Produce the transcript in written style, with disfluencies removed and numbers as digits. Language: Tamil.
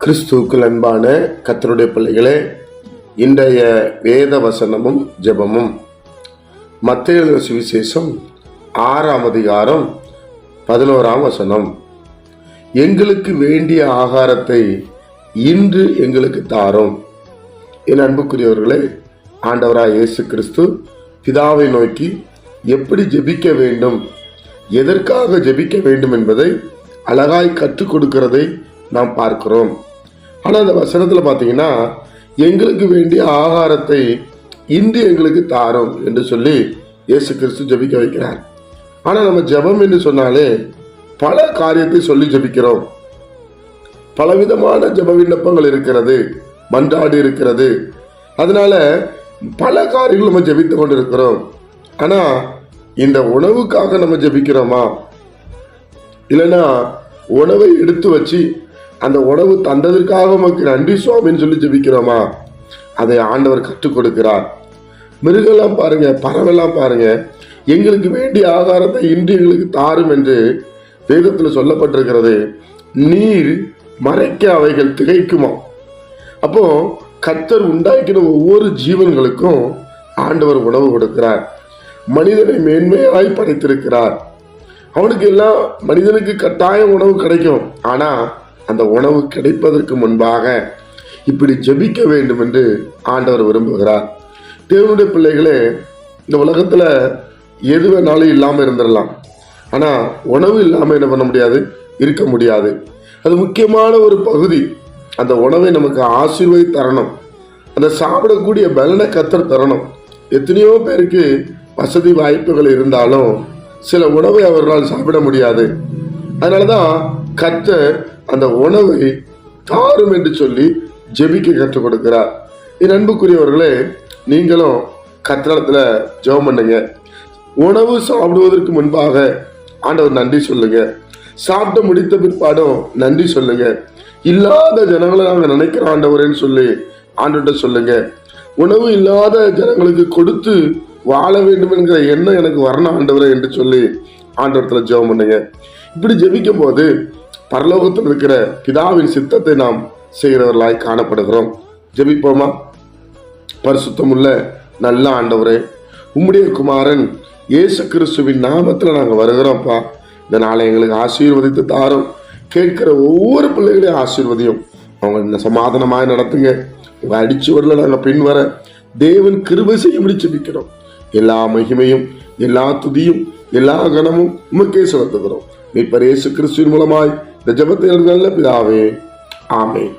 கிறிஸ்துவுக்குள் அன்பான கர்த்தருடைய பிள்ளைகளே, இன்றைய வேத வசனமும் ஜெபமும் மத்தேயு எழுதின சுவிசேஷம் 6ஆம் அதிகாரம் 11ஆம் வசனம். எங்களுக்கு வேண்டிய ஆகாரத்தை இன்று எங்களுக்கு தாரும். என் அன்புக்குரியவர்களே, ஆண்டவராய் இயேசு கிறிஸ்து பிதாவை நோக்கி எப்படி ஜெபிக்க வேண்டும், எதற்காக ஜெபிக்க வேண்டும் என்பதை அழகாய் கற்றுக் கொடுக்கிறதை நாம் பார்க்கிறோம். ஆனால் அந்த வசனத்தில் பார்த்தீங்கன்னா, எங்களுக்கு வேண்டிய ஆகாரத்தை இன்று எங்களுக்கு தாரும் என்று சொல்லி இயேசு கிறிஸ்து ஜெபிக்க வைக்கிறார். ஆனால் நம்ம ஜெபம் என்று சொன்னாலே பல காரியத்தை சொல்லி ஜெபிக்கிறோம். பலவிதமான ஜெப விண்ணப்பங்கள் இருக்கிறது, மன்றாடி இருக்கிறது. அதனால பல காரியங்கள் நம்ம ஜெபித்து கொண்டு இருக்கிறோம். ஆனால் இந்த உணவுக்காக நம்ம ஜெபிக்கிறோமா, இல்லைன்னா உணவை எடுத்து வச்சு அந்த உணவு தந்ததற்காக நமக்கு நன்றி சுவாமின்னு சொல்லி ஜெபிக்கிறோமா? அதை ஆண்டவர் கற்றுக் கொடுக்கிறார். மிருகெல்லாம் பாருங்க, பறவைலாம் பாருங்க, எங்களுக்கு வேண்டிய ஆகாரத்தை இன்று எங்களுக்கு தாரும் என்று வேதத்தில் சொல்லப்பட்டிருக்கிறது. நீர் மறைக்க அவைகள் திகைக்குமா? அப்போ கர்த்தர் உண்டாக்கின ஒவ்வொரு ஜீவன்களுக்கும் ஆண்டவர் உணவு கொடுக்கிறார். மனிதனை மேன்மையாய் படைத்திருக்கிறார். அவனுக்கு எல்லாம் மனிதனுக்கு கட்டாயம் உணவு கிடைக்கும். ஆனா அந்த உணவு கிடைப்பதற்கு முன்பாக இப்படி ஜெபிக்க வேண்டும் என்று ஆண்டவர் விரும்புகிறார். தேவனுடைய பிள்ளைகளே, இந்த உலகத்துல எது வேணாலும் இல்லாம இருந்துடலாம். ஆனா உணவு இல்லாம என்ன பண்ண முடியாது, இருக்க முடியாது. அது முக்கியமான ஒரு பகுதி. அந்த உணவை நமக்கு ஆசீர்வதி தரணும். அந்த சாப்பிடக்கூடிய பலனை கர்த்தர் தரணும். எத்தனையோ பேருக்கு வசதி வாய்ப்புகள் இருந்தாலும் சில உணவை அவர்களால் சாப்பிட முடியாது. அதனாலதான் கர்த்தர் அந்த உணவை தாரும் என்று சொல்லி ஜெபிக்க கற்றுக் கொடுக்கிறார். என் அன்புக்குரியவர்களே, நீங்களும் கர்த்தரிடத்துல ஜெபம் பண்ணுங்க. உணவு சாப்பிடுவதற்கு முன்பாக ஆண்டவர் நன்றி சொல்லுங்க. சாப்பிட்டு முடித்த பிற்பாடும் நன்றி சொல்லுங்க. இல்லாத ஜனங்களை நாங்கள் நினைக்கிற ஆண்டவரேன்னு சொல்லி ஆண்டவர்கிட்ட சொல்லுங்க. உணவு இல்லாத ஜனங்களுக்கு கொடுத்து வாழ வேண்டும் என்கிற எண்ணம் எனக்கு வரணும் ஆண்டவரே என்று சொல்லி ஆண்டவரத்துல ஜெபம் பண்ணுங்க. இப்படி ஜெபிக்கும் போது பரலோகத்தில் இருக்கிற பிதாவின் சித்தத்தை நாம் செய்கிறவர்களாய் காணப்படுகிறோம். ஜெபிப்போமா? பரிசுத்தமுள்ள நல்ல ஆண்டவரே, உம்முடைய குமாரன் இயேசு கிறிஸ்துவின் நாமத்தில் நாங்கள் வருகிறோம்ப்பா. இந்த நாளை எங்களுக்கு ஆசீர்வதித்து தாரும். கேட்கிற ஒவ்வொரு பிள்ளைகளையும் ஆசீர்வதியும். அவங்க இந்த சமாதானமாய் நடத்துங்க. உங்க அடிச்சு வரல நாங்கள் பின்வர தேவன் கிருபை செய்யும்படி ஜெபிக்கிறோம். எல்லா மகிமையும், எல்லா துதியும், எல்லா கனமும் உமக்கே செலுத்துகிறோம். மீட்பர் இயேசு கிறிஸ்துவின் மூலமாய் இந்த ஜெபத்தை நல்ல பிதாவே, ஆமென்.